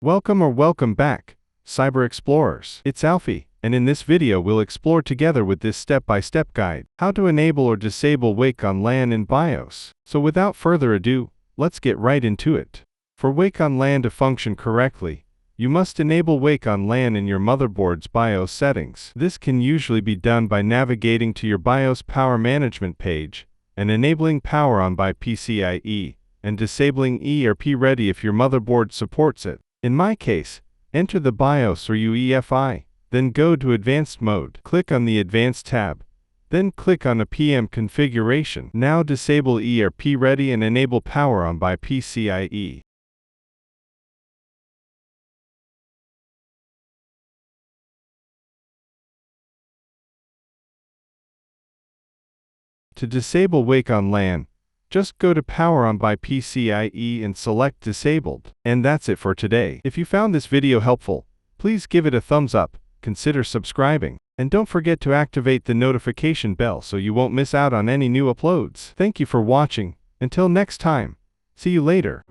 Welcome back, Cyber Explorers. It's Alfie, and in this video we'll explore together with this step-by-step guide, how to enable or disable Wake-on-LAN in BIOS. So without further ado, let's get right into it. For Wake-on-LAN to function correctly, you must enable Wake-on-LAN in your motherboard's BIOS settings. This can usually be done by navigating to your BIOS power management page, and enabling power on by PCI-E, and disabling ERP ready if your motherboard supports it. In my case, enter the BIOS or UEFI, then go to Advanced Mode. Click on the Advanced tab, then click on the PM configuration. Now disable ERP ready and enable power on by PCIe. To disable Wake-on-LAN, just go to Power On by PCIe and select Disabled. And that's it for today. If you found this video helpful, please give it a thumbs up, consider subscribing, and don't forget to activate the notification bell so you won't miss out on any new uploads. Thank you for watching. Until next time, see you later.